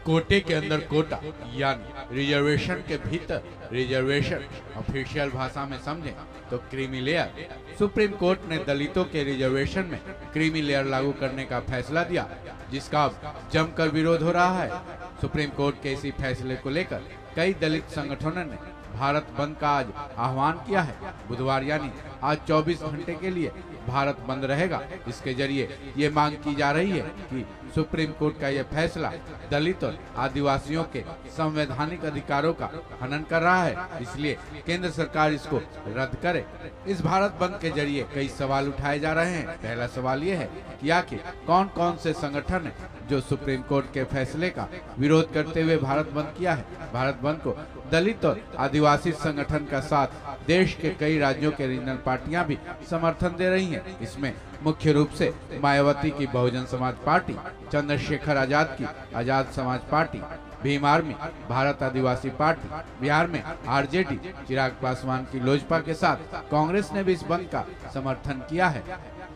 कोटे के अंदर कोटा यानी रिजर्वेशन के भीतर रिजर्वेशन, ऑफिशियल भाषा में समझें तो क्रीमी लेयर। सुप्रीम कोर्ट ने दलितों के रिजर्वेशन में क्रीमी लेयर लागू करने का फैसला दिया, जिसका अब जमकर विरोध हो रहा है। सुप्रीम कोर्ट के इसी फैसले को लेकर कई दलित संगठनों ने भारत बंद का आज आह्वान किया है। बुधवार यानी आज 24 घंटे के लिए भारत बंद रहेगा। इसके जरिए ये मांग की जा रही है कि सुप्रीम कोर्ट का यह फैसला दलित और आदिवासियों के संवैधानिक अधिकारों का हनन कर रहा है, इसलिए केंद्र सरकार इसको रद्द करे। इस भारत बंद के जरिए कई सवाल उठाए जा रहे हैं। पहला सवाल ये है कि आखिर कौन कौन से संगठन है जो सुप्रीम कोर्ट के फैसले का विरोध करते हुए भारत बंद किया है। भारत बंद को दलित और आदिवासी संगठन का साथ देश के कई राज्यों के रीजनल पार्टियां भी समर्थन दे रही हैं। इसमें मुख्य रूप से मायावती की बहुजन समाज पार्टी, चंद्रशेखर आजाद की आजाद समाज पार्टी, भीम आर्मी, भारत आदिवासी पार्टी, बिहार में आरजेडी, चिराग पासवान की लोजपा के साथ कांग्रेस ने भी इस बंद का समर्थन किया है।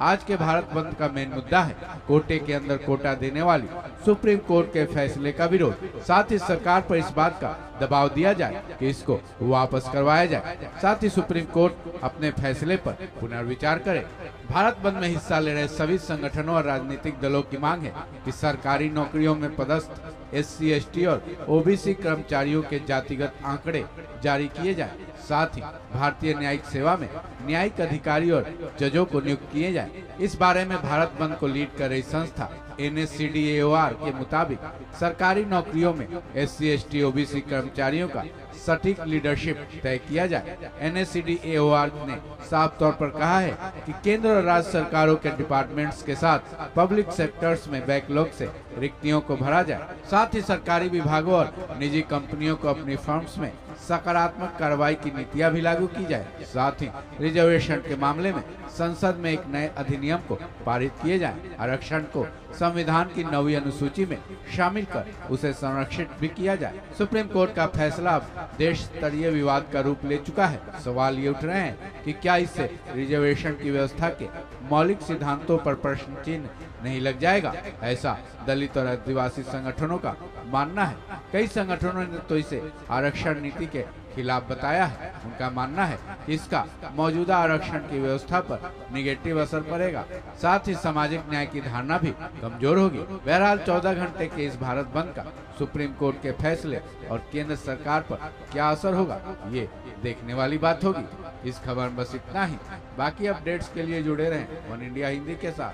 आज के भारत बंद का मेन मुद्दा है कोटे के अंदर कोटा देने वाली सुप्रीम कोर्ट के फैसले का विरोध। साथ ही सरकार पर इस बात का दबाव दिया जाए कि इसको वापस करवाया जाए। साथ ही सुप्रीम कोर्ट अपने फैसले पर पुनर्विचार करे। भारत बंद में हिस्सा ले रहे सभी संगठनों और राजनीतिक दलों की मांग है कि सरकारी नौकरियों में पदस्थ SC, ST और OBC कर्मचारियों के जातिगत आंकड़े जारी किए जाए। साथ ही भारतीय न्यायिक सेवा में न्यायिक अधिकारी और जजों को नियुक्त किए जाए। इस बारे में भारत बंद को लीड कर रही संस्था NSCD-AOR के मुताबिक सरकारी नौकरियों में SC, ST, OBC कर्मचारियों का सटीक लीडरशिप तय किया जाए। NSCD-AOR ने साफ तौर पर कहा है कि केंद्र और राज्य सरकारों के डिपार्टमेंट्स के साथ पब्लिक सेक्टर्स में बैकलॉग से रिक्तियों को भरा जाए। साथ ही सरकारी विभागों और निजी कंपनियों को अपनी फर्म्स में सकारात्मक कार्रवाई की नीतियां भी लागू की जाए। साथ ही रिजर्वेशन के मामले में संसद में एक नए अधिनियम को पारित किए जाए। आरक्षण को संविधान की 9वीं अनुसूची में शामिल कर उसे संरक्षित भी किया जाए। सुप्रीम कोर्ट का फैसला अब देश स्तरीय विवाद का रूप ले चुका है। सवाल ये उठ रहे हैं कि क्या इससे रिजर्वेशन की व्यवस्था के मौलिक सिद्धांतों पर प्रश्न चिन्ह नहीं लग जाएगा। ऐसा दलित और आदिवासी संगठनों का मानना है। कई संगठनों ने तो इसे आरक्षण नीति के खिलाफ बताया है। उनका मानना है कि इसका मौजूदा आरक्षण की व्यवस्था पर निगेटिव असर पड़ेगा, साथ ही सामाजिक न्याय की धारणा भी कमजोर होगी। बहरहाल 14 घंटे के इस भारत बंद का सुप्रीम कोर्ट के फैसले और केंद्र सरकार पर क्या असर होगा, ये देखने वाली बात होगी। इस खबर में बस इतना ही। बाकी अपडेट्स के लिए जुड़े रहें वन इंडिया हिंदी के साथ।